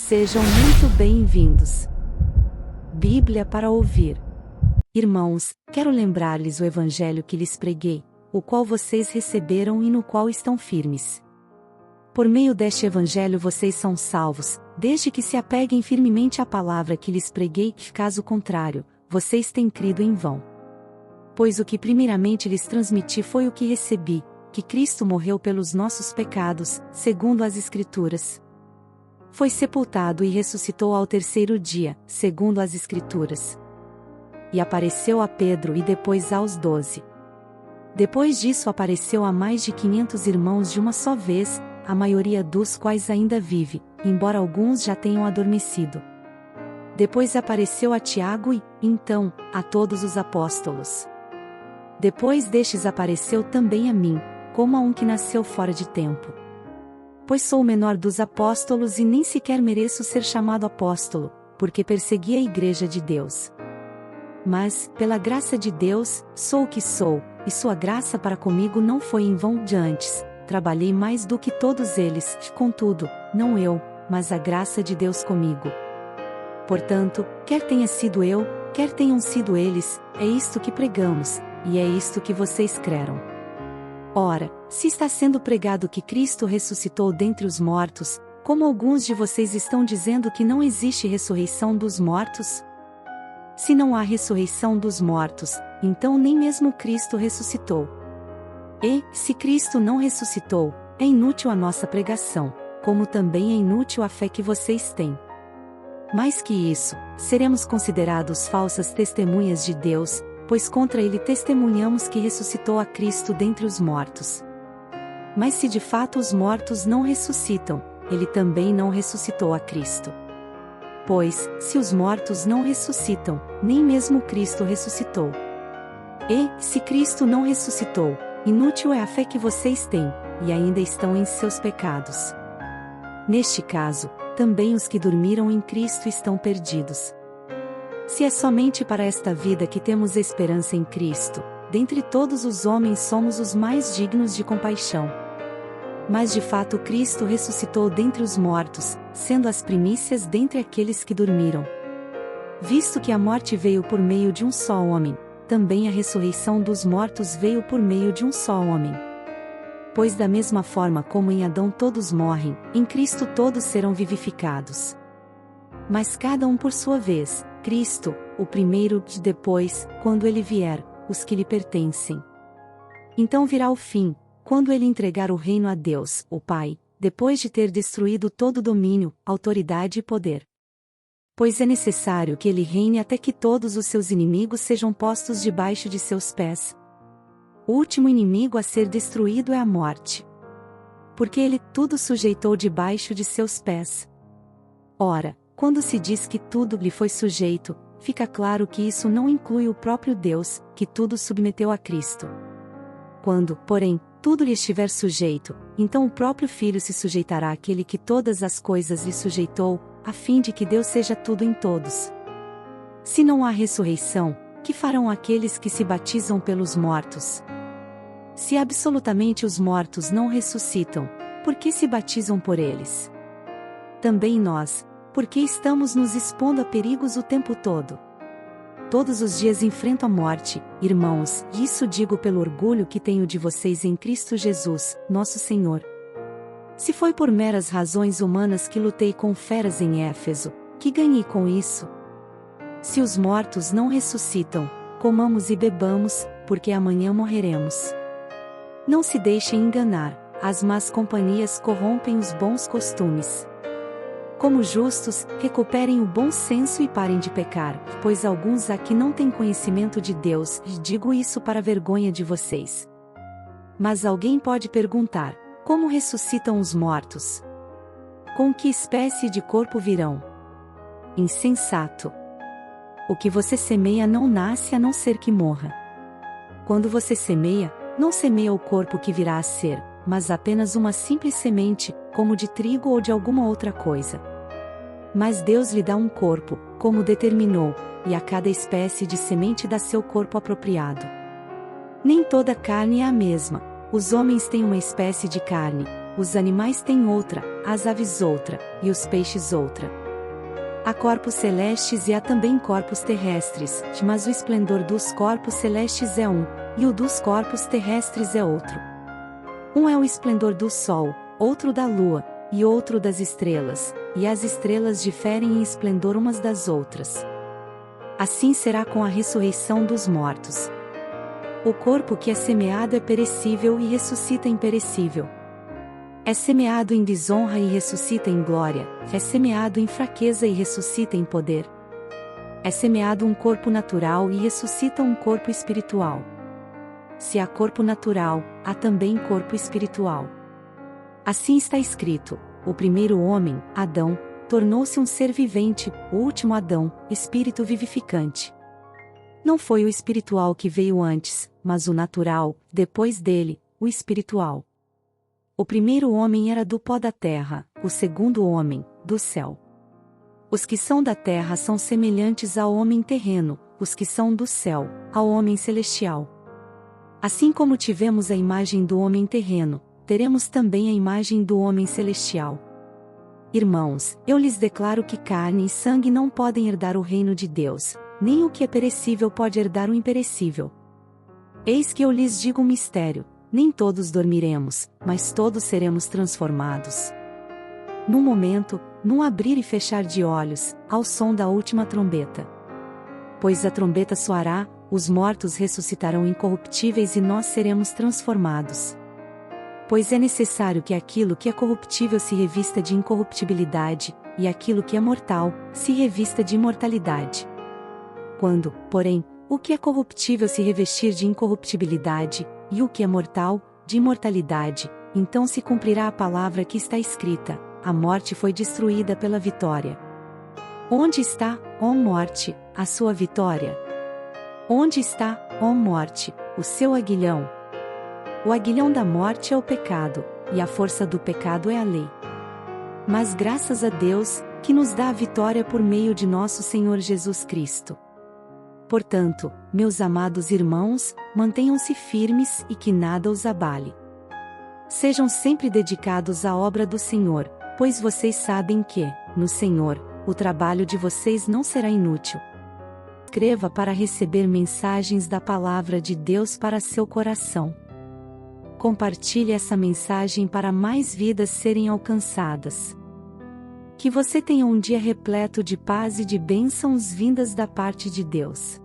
Sejam muito bem-vindos. Bíblia para ouvir. Irmãos, quero lembrar-lhes o evangelho que lhes preguei, o qual vocês receberam e no qual estão firmes. Por meio deste evangelho vocês são salvos, desde que se apeguem firmemente à palavra que lhes preguei, caso contrário, vocês têm crido em vão. Pois o que primeiramente lhes transmiti foi o que recebi, que Cristo morreu pelos nossos pecados, segundo as Escrituras. Foi sepultado e ressuscitou ao terceiro dia, segundo as Escrituras. E apareceu a Pedro e depois aos 12. Depois disso apareceu a mais de 500 irmãos de uma só vez, a maioria dos quais ainda vive, embora alguns já tenham adormecido. Depois apareceu a Tiago e, então, a todos os apóstolos. Depois destes apareceu também a mim, como a um que nasceu fora de tempo. Pois sou o menor dos apóstolos e nem sequer mereço ser chamado apóstolo, porque persegui a igreja de Deus. Mas, pela graça de Deus, sou o que sou, e sua graça para comigo não foi em vão de antes. Trabalhei mais do que todos eles, contudo, não eu, mas a graça de Deus comigo. Portanto, quer tenha sido eu, quer tenham sido eles, é isto que pregamos, e é isto que vocês creram. Ora, se está sendo pregado que Cristo ressuscitou dentre os mortos, como alguns de vocês estão dizendo que não existe ressurreição dos mortos? Se não há ressurreição dos mortos, então nem mesmo Cristo ressuscitou. E, se Cristo não ressuscitou, é inútil a nossa pregação, como também é inútil a fé que vocês têm. Mais que isso, seremos considerados falsas testemunhas de Deus, pois contra ele testemunhamos que ressuscitou a Cristo dentre os mortos. Mas se de fato os mortos não ressuscitam, ele também não ressuscitou a Cristo. Pois, se os mortos não ressuscitam, nem mesmo Cristo ressuscitou. E, se Cristo não ressuscitou, inútil é a fé que vocês têm, e ainda estão em seus pecados. Neste caso, também os que dormiram em Cristo estão perdidos. Se é somente para esta vida que temos esperança em Cristo, dentre todos os homens somos os mais dignos de compaixão. Mas de fato Cristo ressuscitou dentre os mortos, sendo as primícias dentre aqueles que dormiram. Visto que a morte veio por meio de um só homem, também a ressurreição dos mortos veio por meio de um só homem. Pois da mesma forma como em Adão todos morrem, em Cristo todos serão vivificados. Mas cada um por sua vez, Cristo, o primeiro, e depois, quando ele vier, os que lhe pertencem. Então virá o fim, quando ele entregar o reino a Deus, o Pai, depois de ter destruído todo domínio, autoridade e poder. Pois é necessário que ele reine até que todos os seus inimigos sejam postos debaixo de seus pés. O último inimigo a ser destruído é a morte. Porque ele tudo sujeitou debaixo de seus pés. Ora, quando se diz que tudo lhe foi sujeito, fica claro que isso não inclui o próprio Deus, que tudo submeteu a Cristo. Quando, porém, tudo lhe estiver sujeito, então o próprio Filho se sujeitará àquele que todas as coisas lhe sujeitou, a fim de que Deus seja tudo em todos. Se não há ressurreição, que farão aqueles que se batizam pelos mortos? Se absolutamente os mortos não ressuscitam, por que se batizam por eles? Também nós, porque estamos nos expondo a perigos o tempo todo. Todos os dias enfrento a morte, irmãos, e isso digo pelo orgulho que tenho de vocês em Cristo Jesus, nosso Senhor. Se foi por meras razões humanas que lutei com feras em Éfeso, que ganhei com isso? Se os mortos não ressuscitam, comamos e bebamos, porque amanhã morreremos. Não se deixem enganar, as más companhias corrompem os bons costumes. Como justos, recuperem o bom senso e parem de pecar, pois alguns aqui não têm conhecimento de Deus, e digo isso para a vergonha de vocês. Mas alguém pode perguntar: como ressuscitam os mortos? Com que espécie de corpo virão? Insensato! O que você semeia não nasce a não ser que morra. Quando você semeia, não semeia o corpo que virá a ser, mas apenas uma simples semente, como de trigo ou de alguma outra coisa. Mas Deus lhe dá um corpo, como determinou, e a cada espécie de semente dá seu corpo apropriado. Nem toda carne é a mesma, os homens têm uma espécie de carne, os animais têm outra, as aves outra, e os peixes outra. Há corpos celestes e há também corpos terrestres, mas o esplendor dos corpos celestes é um, e o dos corpos terrestres é outro. Um é o esplendor do sol, outro da lua, e outro das estrelas, e as estrelas diferem em esplendor umas das outras. Assim será com a ressurreição dos mortos. O corpo que é semeado é perecível e ressuscita imperecível. É semeado em desonra e ressuscita em glória, é semeado em fraqueza e ressuscita em poder. É semeado um corpo natural e ressuscita um corpo espiritual. Se há corpo natural, há também corpo espiritual. Assim está escrito: o primeiro homem, Adão, tornou-se um ser vivente, o último Adão, espírito vivificante. Não foi o espiritual que veio antes, mas o natural, depois dele, o espiritual. O primeiro homem era do pó da terra, o segundo homem, do céu. Os que são da terra são semelhantes ao homem terreno, os que são do céu, ao homem celestial. Assim como tivemos a imagem do homem terreno, teremos também a imagem do homem celestial. Irmãos, eu lhes declaro que carne e sangue não podem herdar o reino de Deus, nem o que é perecível pode herdar o imperecível. Eis que eu lhes digo um mistério: nem todos dormiremos, mas todos seremos transformados. Num momento, num abrir e fechar de olhos, ao som da última trombeta. Pois a trombeta soará, os mortos ressuscitarão incorruptíveis e nós seremos transformados. Pois é necessário que aquilo que é corruptível se revista de incorruptibilidade, e aquilo que é mortal, se revista de imortalidade. Quando, porém, o que é corruptível se revestir de incorruptibilidade, e o que é mortal, de imortalidade, então se cumprirá a palavra que está escrita: a morte foi destruída pela vitória. Onde está, ó morte, a sua vitória? Onde está, ó morte, o seu aguilhão? O aguilhão da morte é o pecado, e a força do pecado é a lei. Mas graças a Deus, que nos dá a vitória por meio de nosso Senhor Jesus Cristo. Portanto, meus amados irmãos, mantenham-se firmes e que nada os abale. Sejam sempre dedicados à obra do Senhor, pois vocês sabem que, no Senhor, o trabalho de vocês não será inútil. Escreva para receber mensagens da palavra de Deus para seu coração. Compartilhe essa mensagem para mais vidas serem alcançadas. Que você tenha um dia repleto de paz e de bênçãos vindas da parte de Deus.